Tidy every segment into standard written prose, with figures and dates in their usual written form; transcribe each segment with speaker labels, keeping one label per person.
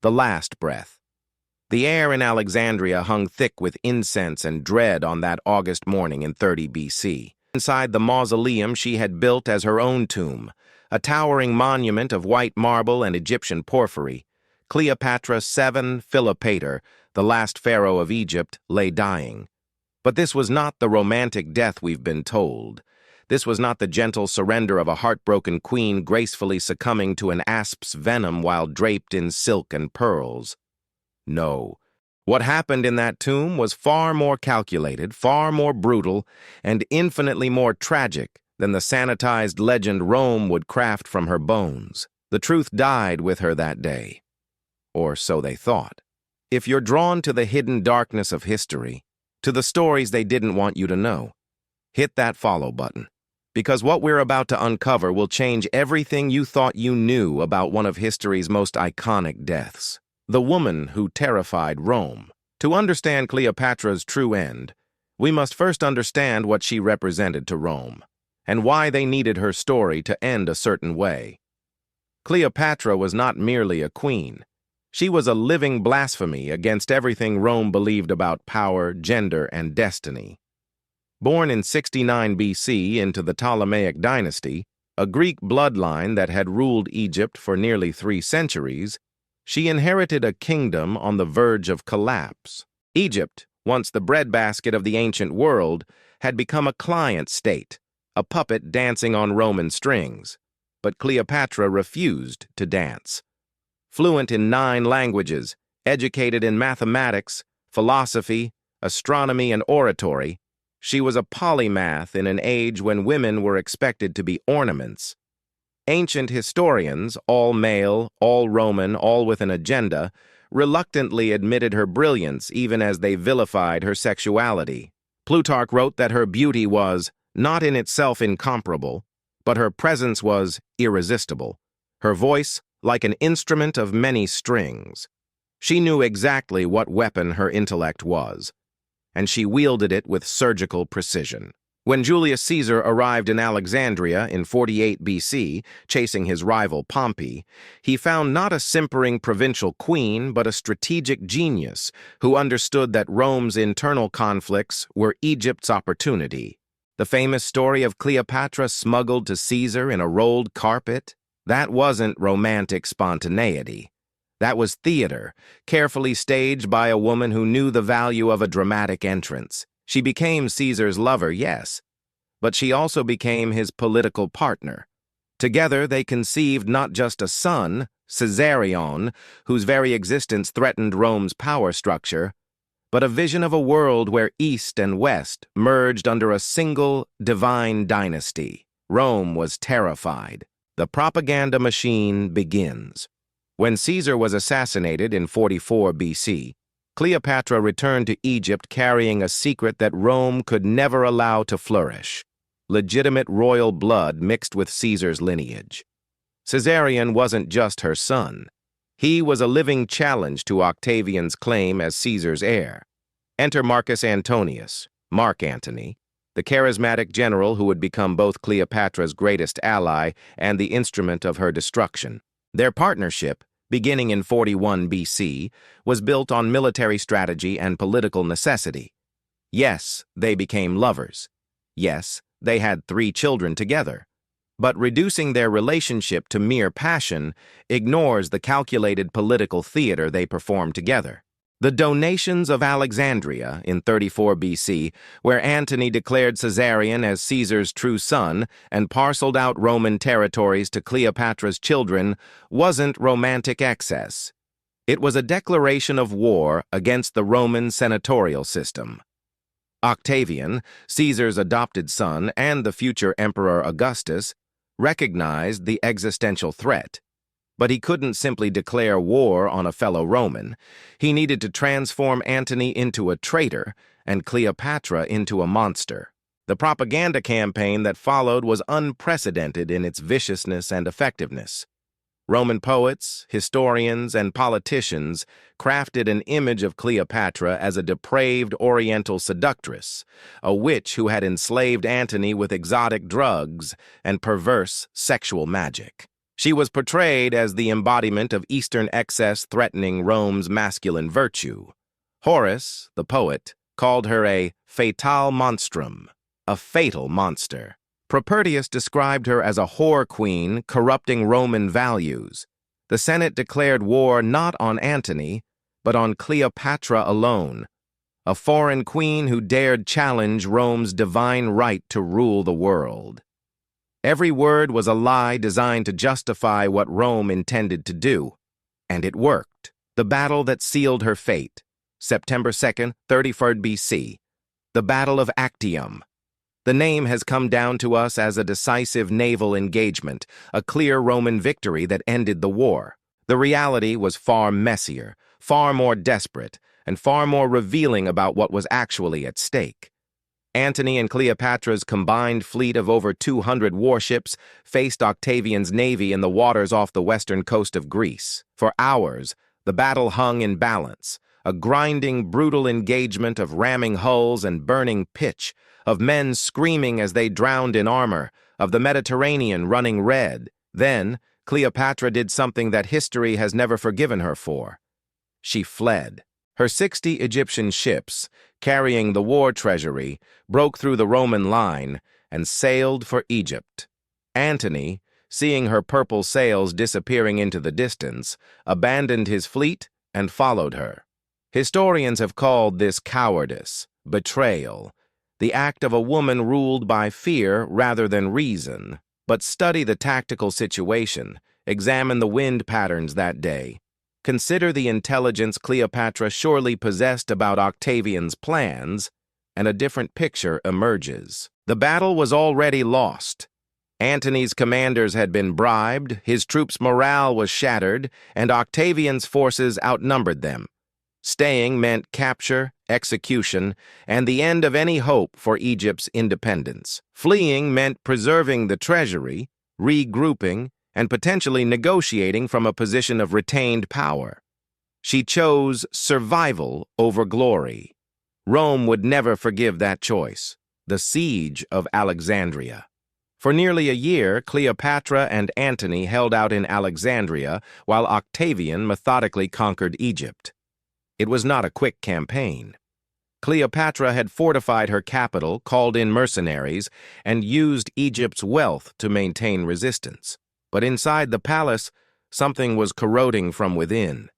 Speaker 1: The Last Breath. The air in Alexandria hung thick with incense and dread on that August morning in 30 BC. Inside the mausoleum she had built as her own tomb, a towering monument of white marble and Egyptian porphyry, Cleopatra VII Philopator, the last pharaoh of Egypt, lay dying. But this was not the romantic death we've been told. This was not the gentle surrender of a heartbroken queen gracefully succumbing to an asp's venom while draped in silk and pearls. No. What happened in that tomb was far more calculated, far more brutal, and infinitely more tragic than the sanitized legend Rome would craft from her bones. The truth died with her that day. Or so they thought. If you're drawn to the hidden darkness of history, to the stories they didn't want you to know, hit that follow button. Because what we're about to uncover will change everything you thought you knew about one of history's most iconic deaths. The woman who terrified Rome. To understand Cleopatra's true end, we must first understand what she represented to Rome, and why they needed her story to end a certain way. Cleopatra was not merely a queen. She was a living blasphemy against everything Rome believed about power, gender, and destiny. Born in 69 BC into the Ptolemaic dynasty, a Greek bloodline that had ruled Egypt for nearly 3 centuries, she inherited a kingdom on the verge of collapse. Egypt, once the breadbasket of the ancient world, had become a client state, a puppet dancing on Roman strings. But Cleopatra refused to dance. Fluent in 9 languages, educated in mathematics, philosophy, astronomy, and oratory, she was a polymath in an age when women were expected to be ornaments. Ancient historians, all male, all Roman, all with an agenda, reluctantly admitted her brilliance even as they vilified her sexuality. Plutarch wrote that her beauty was not in itself incomparable, but her presence was irresistible, her voice like an instrument of many strings. She knew exactly what weapon her intellect was, and she wielded it with surgical precision. When Julius Caesar arrived in Alexandria in 48 BC, chasing his rival Pompey, he found not a simpering provincial queen, but a strategic genius who understood that Rome's internal conflicts were Egypt's opportunity. The famous story of Cleopatra smuggled to Caesar in a rolled carpet? That wasn't romantic spontaneity. That was theater, carefully staged by a woman who knew the value of a dramatic entrance. She became Caesar's lover, yes, but she also became his political partner. Together they conceived not just a son, Caesarion, whose very existence threatened Rome's power structure, but a vision of a world where East and West merged under a single divine dynasty. Rome was terrified. The propaganda machine begins. When Caesar was assassinated in 44 BC, Cleopatra returned to Egypt carrying a secret that Rome could never allow to flourish: legitimate royal blood mixed with Caesar's lineage. Caesarion wasn't just her son. He was a living challenge to Octavian's claim as Caesar's heir. Enter Marcus Antonius, Mark Antony, the charismatic general who would become both Cleopatra's greatest ally and the instrument of her destruction. Their partnership, beginning in 41 BC, was built on military strategy and political necessity. Yes, they became lovers. Yes, they had 3 children together. But reducing their relationship to mere passion ignores the calculated political theater they performed together. The donations of Alexandria in 34 BC, where Antony declared Caesarion as Caesar's true son and parceled out Roman territories to Cleopatra's children, wasn't romantic excess. It was a declaration of war against the Roman senatorial system. Octavian, Caesar's adopted son and the future Emperor Augustus, recognized the existential threat. But he couldn't simply declare war on a fellow Roman. He needed to transform Antony into a traitor and Cleopatra into a monster. The propaganda campaign that followed was unprecedented in its viciousness and effectiveness. Roman poets, historians, and politicians crafted an image of Cleopatra as a depraved Oriental seductress, a witch who had enslaved Antony with exotic drugs and perverse sexual magic. She was portrayed as the embodiment of Eastern excess threatening Rome's masculine virtue. Horace, the poet, called her a fatale monstrum, a fatal monster. Propertius described her as a whore queen corrupting Roman values. The Senate declared war not on Antony, but on Cleopatra alone, a foreign queen who dared challenge Rome's divine right to rule the world. Every word was a lie designed to justify what Rome intended to do, and it worked. The battle that sealed her fate, September 2nd, 33rd BC, the Battle of Actium. The name has come down to us as a decisive naval engagement, a clear Roman victory that ended the war. The reality was far messier, far more desperate, and far more revealing about what was actually at stake. Antony and Cleopatra's combined fleet of over 200 warships faced Octavian's navy in the waters off the western coast of Greece. For hours, the battle hung in balance, a grinding, brutal engagement of ramming hulls and burning pitch, of men screaming as they drowned in armor, of the Mediterranean running red. Then, Cleopatra did something that history has never forgiven her for. She fled. Her 60 Egyptian ships, carrying the war treasury, broke through the Roman line and sailed for Egypt. Antony, seeing her purple sails disappearing into the distance, abandoned his fleet and followed her. Historians have called this cowardice, betrayal, the act of a woman ruled by fear rather than reason. But study the tactical situation, examine the wind patterns that day. Consider the intelligence Cleopatra surely possessed about Octavian's plans, and a different picture emerges. The battle was already lost. Antony's commanders had been bribed, his troops' morale was shattered, and Octavian's forces outnumbered them. Staying meant capture, execution, and the end of any hope for Egypt's independence. Fleeing meant preserving the treasury, regrouping, and potentially negotiating from a position of retained power. She chose survival over glory. Rome would never forgive that choice. The siege of Alexandria. For nearly a year, Cleopatra and Antony held out in Alexandria while Octavian methodically conquered Egypt. It was not a quick campaign. Cleopatra had fortified her capital, called in mercenaries, and used Egypt's wealth to maintain resistance. But inside the palace, something was corroding from within.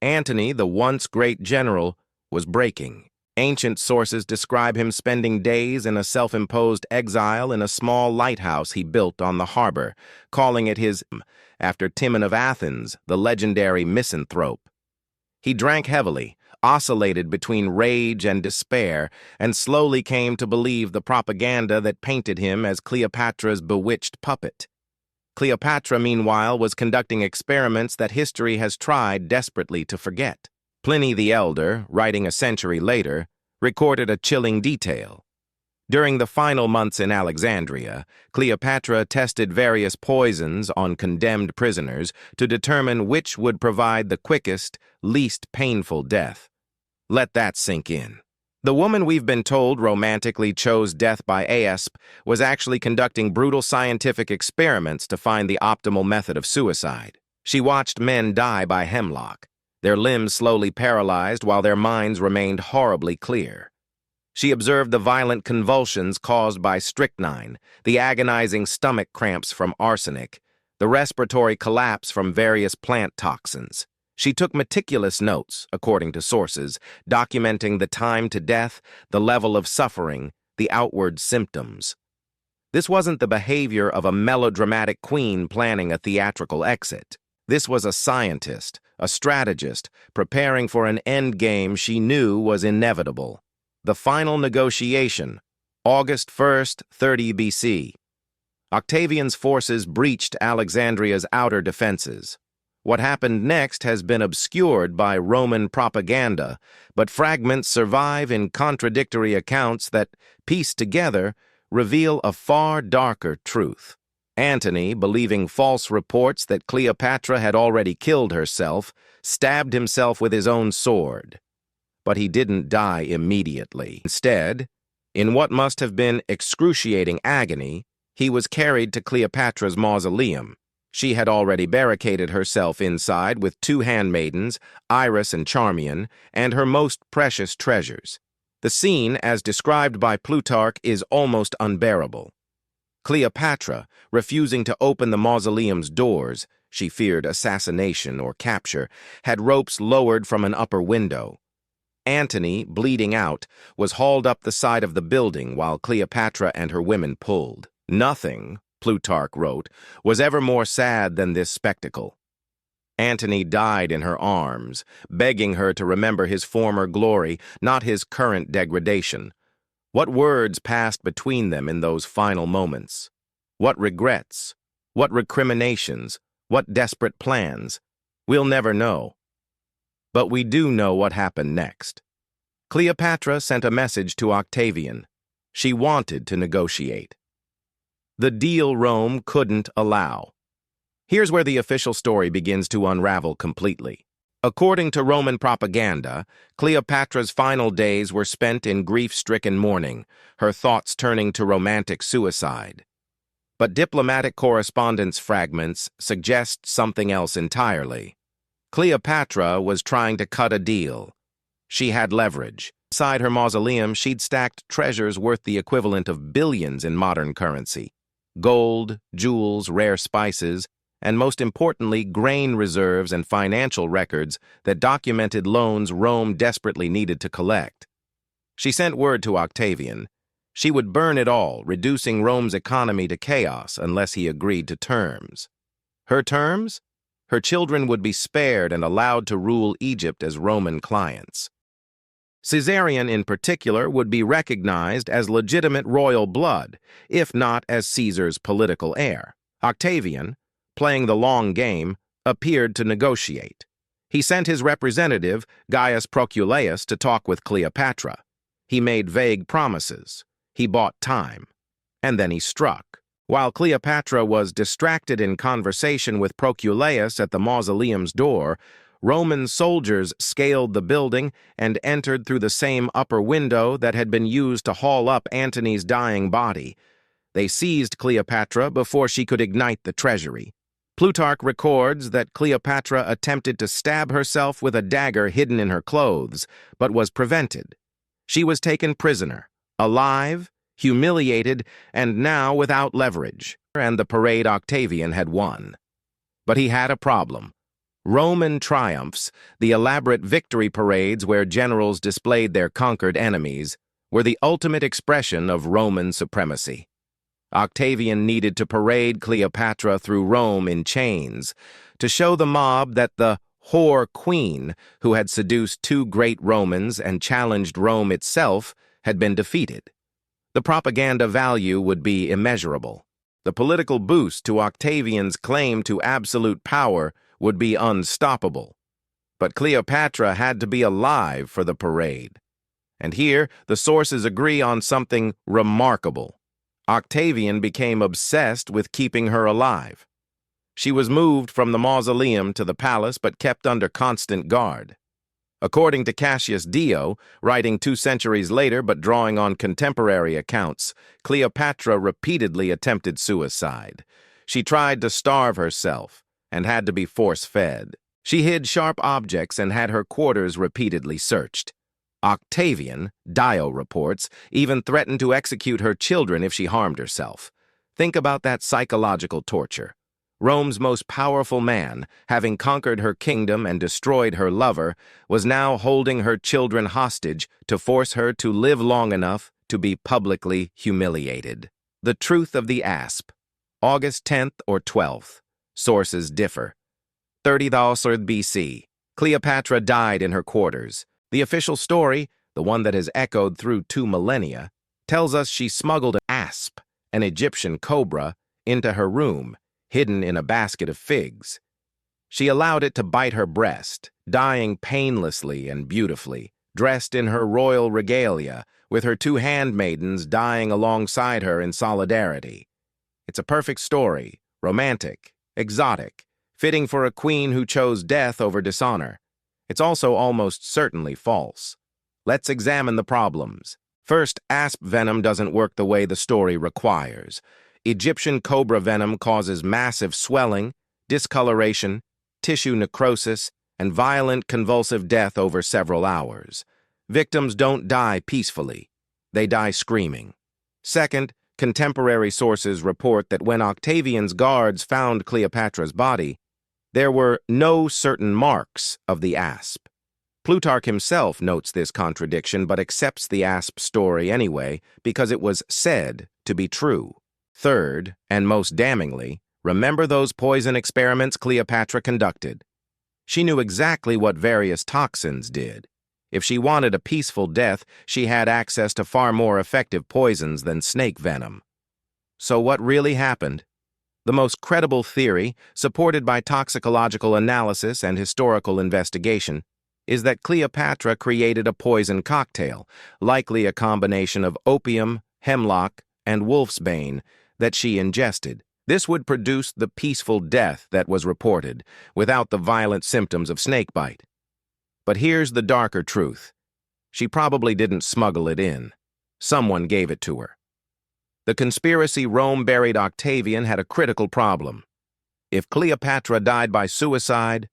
Speaker 1: Antony, the once great general, was breaking. Ancient sources describe him spending days in a self-imposed exile in a small lighthouse he built on the harbor, calling it his after Timon of Athens, the legendary misanthrope. He drank heavily, oscillated between rage and despair, and slowly came to believe the propaganda that painted him as Cleopatra's bewitched puppet. Cleopatra, meanwhile, was conducting experiments that history has tried desperately to forget. Pliny the Elder, writing a century later, recorded a chilling detail. During the final months in Alexandria, Cleopatra tested various poisons on condemned prisoners to determine which would provide the quickest, least painful death. Let that sink in. The woman we've been told romantically chose death by asp was actually conducting brutal scientific experiments to find the optimal method of suicide. She watched men die by hemlock, their limbs slowly paralyzed while their minds remained horribly clear. She observed the violent convulsions caused by strychnine, the agonizing stomach cramps from arsenic, the respiratory collapse from various plant toxins. She took meticulous notes, according to sources, documenting the time to death, the level of suffering, the outward symptoms. This wasn't the behavior of a melodramatic queen planning a theatrical exit. This was a scientist, a strategist, preparing for an endgame she knew was inevitable. The final negotiation, August 1st, 30 BC. Octavian's forces breached Alexandria's outer defenses. What happened next has been obscured by Roman propaganda, but fragments survive in contradictory accounts that, pieced together, reveal a far darker truth. Antony, believing false reports that Cleopatra had already killed herself, stabbed himself with his own sword. But he didn't die immediately. Instead, in what must have been excruciating agony, he was carried to Cleopatra's mausoleum. She had already barricaded herself inside with two handmaidens, Iris and Charmian, and her most precious treasures. The scene, as described by Plutarch, is almost unbearable. Cleopatra, refusing to open the mausoleum's doors, she feared assassination or capture, had ropes lowered from an upper window. Antony, bleeding out, was hauled up the side of the building while Cleopatra and her women pulled. Nothing, Plutarch wrote, was ever more sad than this spectacle. Antony died in her arms, begging her to remember his former glory, not his current degradation. What words passed between them in those final moments? What regrets? What recriminations? What desperate plans? We'll never know. But we do know what happened next. Cleopatra sent a message to Octavian. She wanted to negotiate. The deal Rome couldn't allow. Here's where the official story begins to unravel completely. According to Roman propaganda, Cleopatra's final days were spent in grief-stricken mourning, her thoughts turning to romantic suicide. But diplomatic correspondence fragments suggest something else entirely. Cleopatra was trying to cut a deal. She had leverage. Inside her mausoleum, she'd stacked treasures worth the equivalent of billions in modern currency. Gold, jewels, rare spices, and most importantly, grain reserves and financial records that documented loans Rome desperately needed to collect. She sent word to Octavian. She would burn it all, reducing Rome's economy to chaos unless he agreed to terms. Her terms? Her children would be spared and allowed to rule Egypt as Roman clients. Caesarion, in particular, would be recognized as legitimate royal blood, if not as Caesar's political heir. Octavian, playing the long game, appeared to negotiate. He sent his representative, Gaius Proculeius, to talk with Cleopatra. He made vague promises. He bought time. And then he struck. While Cleopatra was distracted in conversation with Proculeius at the mausoleum's door, Roman soldiers scaled the building and entered through the same upper window that had been used to haul up Antony's dying body. They seized Cleopatra before she could ignite the treasury. Plutarch records that Cleopatra attempted to stab herself with a dagger hidden in her clothes, but was prevented. She was taken prisoner, alive, humiliated, and now without leverage, and the parade Octavian had won. But he had a problem. Roman triumphs, the elaborate victory parades where generals displayed their conquered enemies, were the ultimate expression of Roman supremacy. Octavian needed to parade Cleopatra through Rome in chains, to show the mob that the whore queen, who had seduced two great Romans and challenged Rome itself, had been defeated. The propaganda value would be immeasurable. The political boost to Octavian's claim to absolute power would be unstoppable. But Cleopatra had to be alive for the parade. And here, the sources agree on something remarkable. Octavian became obsessed with keeping her alive. She was moved from the mausoleum to the palace but kept under constant guard. According to Cassius Dio, writing 2 centuries later but drawing on contemporary accounts, Cleopatra repeatedly attempted suicide. She tried to starve herself and had to be force-fed. She hid sharp objects and had her quarters repeatedly searched. Octavian, Dio reports, even threatened to execute her children if she harmed herself. Think about that psychological torture. Rome's most powerful man, having conquered her kingdom and destroyed her lover, was now holding her children hostage to force her to live long enough to be publicly humiliated. The truth of the asp. August 10th or 12th. Sources differ. 30,000 BC. Cleopatra died in her quarters. The official story, the one that has echoed through 2 millennia, tells us she smuggled an asp, an Egyptian cobra, into her room, hidden in a basket of figs. She allowed it to bite her breast, dying painlessly and beautifully, dressed in her royal regalia, with her 2 handmaidens dying alongside her in solidarity. It's a perfect story, romantic, exotic, fitting for a queen who chose death over dishonor. It's also almost certainly false. Let's examine the problems. First, asp venom doesn't work the way the story requires. Egyptian cobra venom causes massive swelling, discoloration, tissue necrosis, and violent convulsive death over several hours. Victims don't die peacefully. They die screaming. Second, contemporary sources report that when Octavian's guards found Cleopatra's body, there were no certain marks of the asp. Plutarch himself notes this contradiction but accepts the asp story anyway because it was said to be true. Third, and most damningly, remember those poison experiments Cleopatra conducted. She knew exactly what various toxins did. If she wanted a peaceful death, she had access to far more effective poisons than snake venom. So what really happened? The most credible theory, supported by toxicological analysis and historical investigation, is that Cleopatra created a poison cocktail, likely a combination of opium, hemlock, and wolfsbane, that she ingested. This would produce the peaceful death that was reported, without the violent symptoms of snakebite. But here's the darker truth. She probably didn't smuggle it in. Someone gave it to her. The conspiracy Rome buried Octavian had a critical problem. If Cleopatra died by suicide,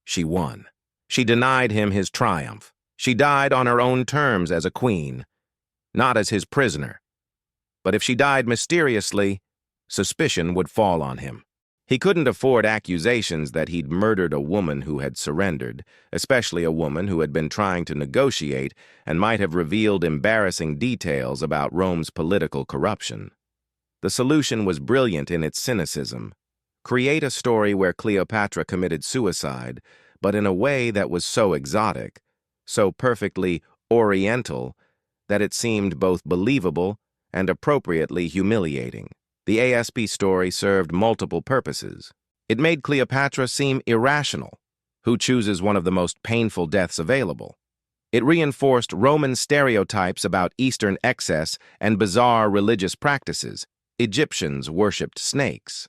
Speaker 1: she won. She denied him his triumph. She died on her own terms as a queen, not as his prisoner. But if she died mysteriously, suspicion would fall on him. He couldn't afford accusations that he'd murdered a woman who had surrendered, especially a woman who had been trying to negotiate and might have revealed embarrassing details about Rome's political corruption. The solution was brilliant in its cynicism. Create a story where Cleopatra committed suicide, but in a way that was so exotic, so perfectly oriental, that it seemed both believable and appropriately humiliating. The ASP story served multiple purposes. It made Cleopatra seem irrational, who chooses one of the most painful deaths available. It reinforced Roman stereotypes about Eastern excess and bizarre religious practices. Egyptians worshipped snakes.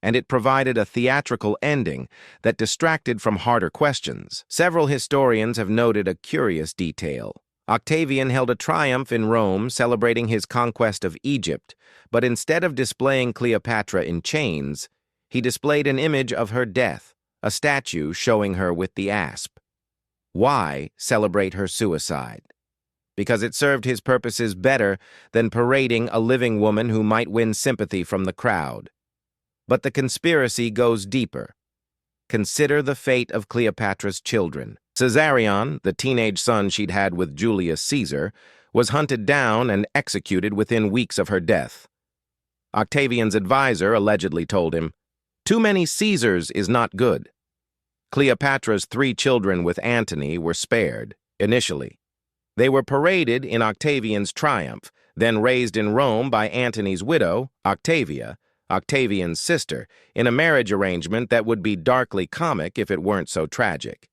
Speaker 1: And it provided a theatrical ending that distracted from harder questions. Several historians have noted a curious detail. Octavian held a triumph in Rome celebrating his conquest of Egypt, but instead of displaying Cleopatra in chains, he displayed an image of her death, a statue showing her with the asp. Why celebrate her suicide? Because it served his purposes better than parading a living woman who might win sympathy from the crowd. But the conspiracy goes deeper. Consider the fate of Cleopatra's children. Caesarion, the teenage son she'd had with Julius Caesar, was hunted down and executed within weeks of her death. Octavian's advisor allegedly told him, "Too many Caesars is not good." Cleopatra's 3 children with Antony were spared, initially. They were paraded in Octavian's triumph, then raised in Rome by Antony's widow, Octavia, Octavian's sister, in a marriage arrangement that would be darkly comic if it weren't so tragic.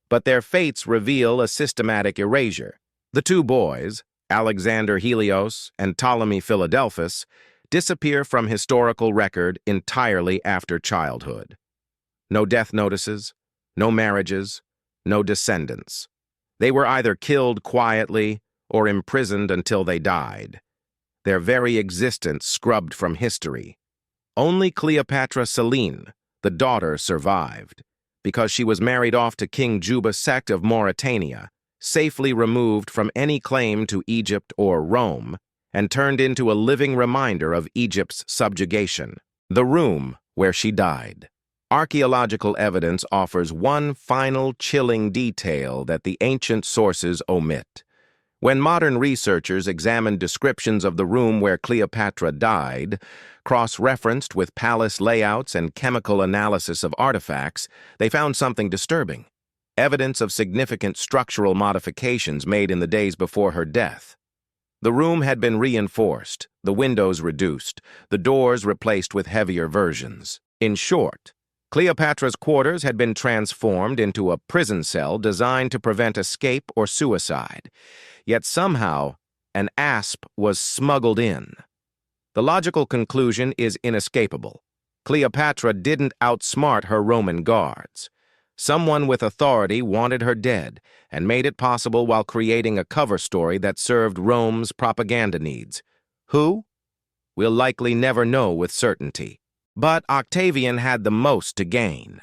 Speaker 1: But their fates reveal a systematic erasure. The 2 boys, Alexander Helios and Ptolemy Philadelphus, disappear from historical record entirely after childhood. No death notices, no marriages, no descendants. They were either killed quietly or imprisoned until they died. Their very existence scrubbed from history. Only Cleopatra Selene, the daughter, survived, because she was married off to King Juba II of Mauritania, safely removed from any claim to Egypt or Rome, and turned into a living reminder of Egypt's subjugation. The room where she died. Archaeological evidence offers one final chilling detail that the ancient sources omit. When modern researchers examined descriptions of the room where Cleopatra died, cross-referenced with palace layouts and chemical analysis of artifacts, they found something disturbing. Evidence of significant structural modifications made in the days before her death. The room had been reinforced, the windows reduced, the doors replaced with heavier versions. In short, Cleopatra's quarters had been transformed into a prison cell designed to prevent escape or suicide. Yet somehow, an asp was smuggled in. The logical conclusion is inescapable. Cleopatra didn't outsmart her Roman guards. Someone with authority wanted her dead and made it possible while creating a cover story that served Rome's propaganda needs. Who? We'll likely never know with certainty. But Octavian had the most to gain,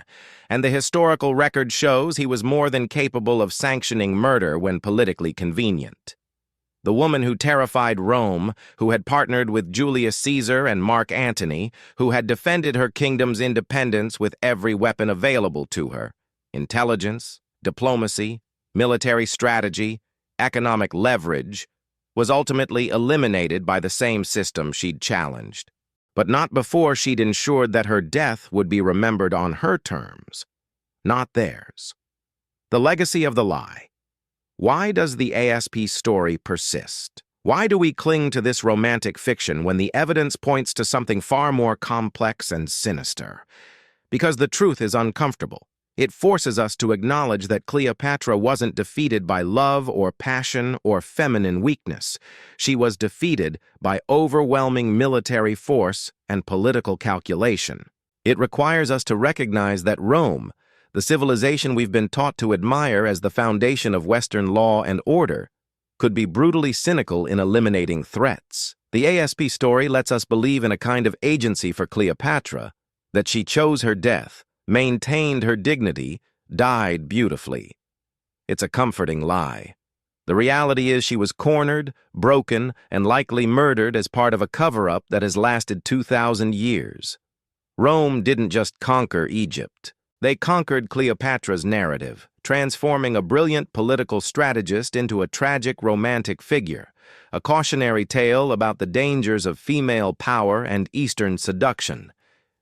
Speaker 1: and the historical record shows he was more than capable of sanctioning murder when politically convenient. The woman who terrified Rome, who had partnered with Julius Caesar and Mark Antony, who had defended her kingdom's independence with every weapon available to her, intelligence, diplomacy, military strategy, economic leverage, was ultimately eliminated by the same system she'd challenged. But not before she'd ensured that her death would be remembered on her terms, not theirs. The legacy of the lie. Why does the ASP story persist? Why do we cling to this romantic fiction when the evidence points to something far more complex and sinister? Because the truth is uncomfortable. It forces us to acknowledge that Cleopatra wasn't defeated by love or passion or feminine weakness. She was defeated by overwhelming military force and political calculation. It requires us to recognize that Rome, the civilization we've been taught to admire as the foundation of Western law and order, could be brutally cynical in eliminating threats. The ASP story lets us believe in a kind of agency for Cleopatra, that she chose her death, maintained her dignity, died beautifully. It's a comforting lie. The reality is she was cornered, broken, and likely murdered as part of a cover-up that has lasted 2,000 years. Rome didn't just conquer Egypt. They conquered Cleopatra's narrative, transforming a brilliant political strategist into a tragic romantic figure, a cautionary tale about the dangers of female power and Eastern seduction.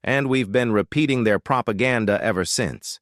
Speaker 1: And we've been repeating their propaganda ever since.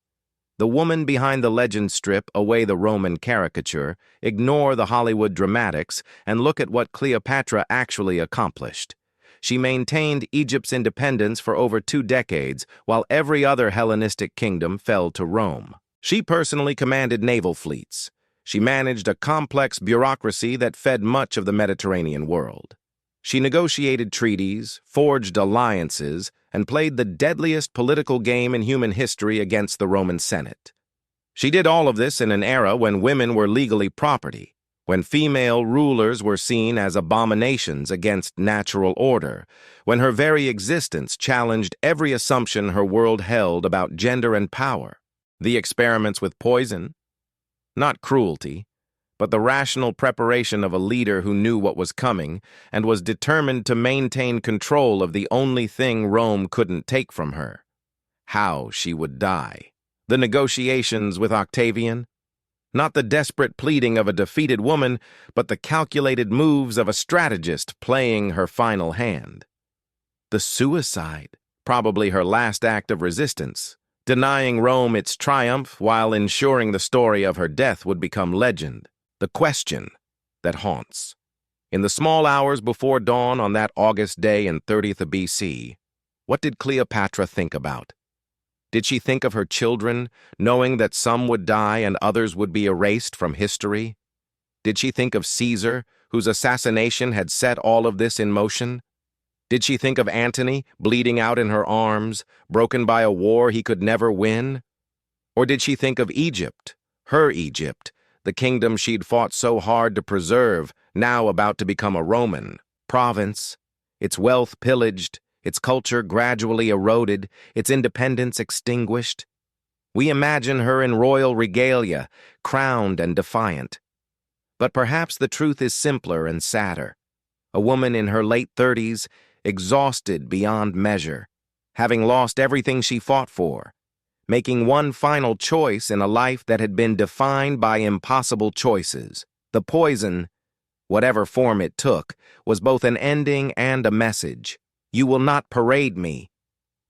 Speaker 1: The woman behind the legend strip away the Roman caricature, ignore the Hollywood dramatics, and look at what Cleopatra actually accomplished. She maintained Egypt's independence for over 2 decades, while every other Hellenistic kingdom fell to Rome. She personally commanded naval fleets. She managed a complex bureaucracy that fed much of the Mediterranean world. She negotiated treaties, forged alliances, and played the deadliest political game in human history against the Roman Senate. She did all of this in an era when women were legally property, when female rulers were seen as abominations against natural order, when her very existence challenged every assumption her world held about gender and power. The experiments with poison, not cruelty, but the rational preparation of a leader who knew what was coming and was determined to maintain control of the only thing Rome couldn't take from her: how she would die. The negotiations with Octavian, not the desperate pleading of a defeated woman, but the calculated moves of a strategist playing her final hand. The suicide, probably her last act of resistance, denying Rome its triumph while ensuring the story of her death would become legend. The question that haunts. In the small hours before dawn on that August day in 30th BC, what did Cleopatra think about? Did she think of her children, knowing that some would die and others would be erased from history? Did she think of Caesar, whose assassination had set all of this in motion? Did she think of Antony, bleeding out in her arms, broken by a war he could never win? Or did she think of Egypt, her Egypt, the kingdom she'd fought so hard to preserve, now about to become a Roman province, its wealth pillaged, its culture gradually eroded, its independence extinguished? We imagine her in royal regalia, crowned and defiant. But perhaps the truth is simpler and sadder. A woman in her late 30s, exhausted beyond measure, having lost everything she fought for, making one final choice in a life that had been defined by impossible choices. The poison, whatever form it took, was both an ending and a message. You will not parade me.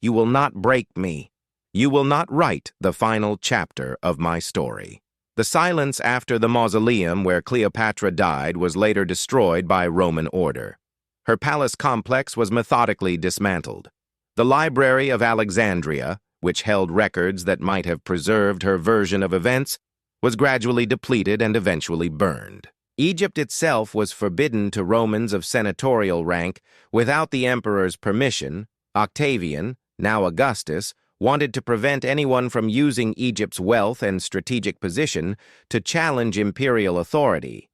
Speaker 1: You will not break me. You will not write the final chapter of my story. The silence after the mausoleum where Cleopatra died was later destroyed by Roman order. Her palace complex was methodically dismantled. The Library of Alexandria, which held records that might have preserved her version of events, was gradually depleted and eventually burned. Egypt itself was forbidden to Romans of senatorial rank. Without the emperor's permission, Octavian, now Augustus, wanted to prevent anyone from using Egypt's wealth and strategic position to challenge imperial authority.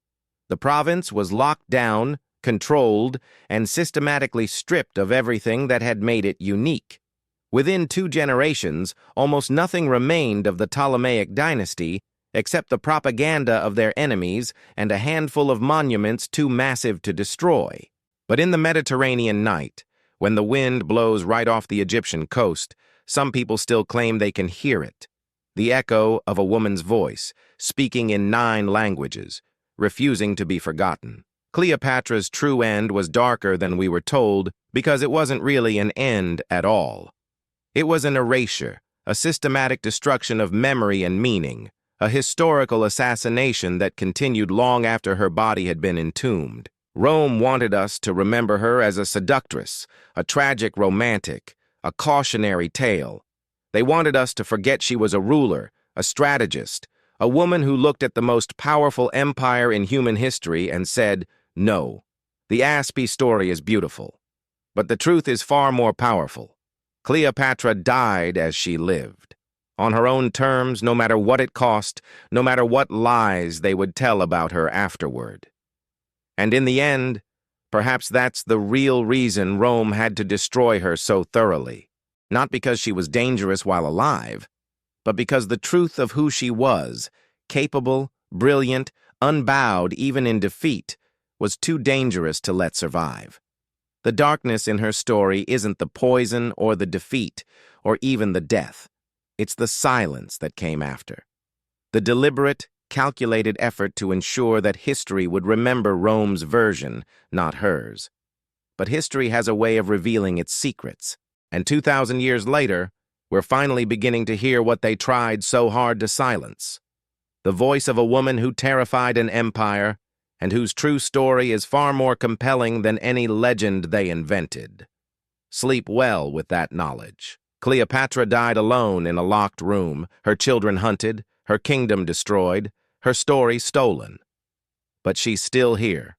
Speaker 1: The province was locked down, controlled, and systematically stripped of everything that had made it unique. Within 2 generations, almost nothing remained of the Ptolemaic dynasty except the propaganda of their enemies and a handful of monuments too massive to destroy. But in the Mediterranean night, when the wind blows right off the Egyptian coast, some people still claim they can hear it. The echo of a woman's voice, speaking in 9 languages, refusing to be forgotten. Cleopatra's true end was darker than we were told because it wasn't really an end at all. It was an erasure, a systematic destruction of memory and meaning, a historical assassination that continued long after her body had been entombed. Rome wanted us to remember her as a seductress, a tragic romantic, a cautionary tale. They wanted us to forget she was a ruler, a strategist, a woman who looked at the most powerful empire in human history and said, "No, the Aspie story is beautiful, but the truth is far more powerful. Cleopatra died as she lived, on her own terms, no matter what it cost, no matter what lies they would tell about her afterward. And in the end, perhaps that's the real reason Rome had to destroy her so thoroughly. Not because she was dangerous while alive, but because the truth of who she was, capable, brilliant, unbowed even in defeat, was too dangerous to let survive. The darkness in her story isn't the poison or the defeat, or even the death. It's the silence that came after. The deliberate, calculated effort to ensure that history would remember Rome's version, not hers. But history has a way of revealing its secrets, and 2,000 years later, we're finally beginning to hear what they tried so hard to silence. The voice of a woman who terrified an empire, and whose true story is far more compelling than any legend they invented. Sleep well with that knowledge. Cleopatra died alone in a locked room, her children hunted, her kingdom destroyed, her story stolen. But she's still here,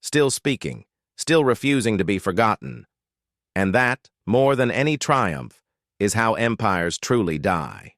Speaker 1: still speaking, still refusing to be forgotten. And that, more than any triumph, is how empires truly die.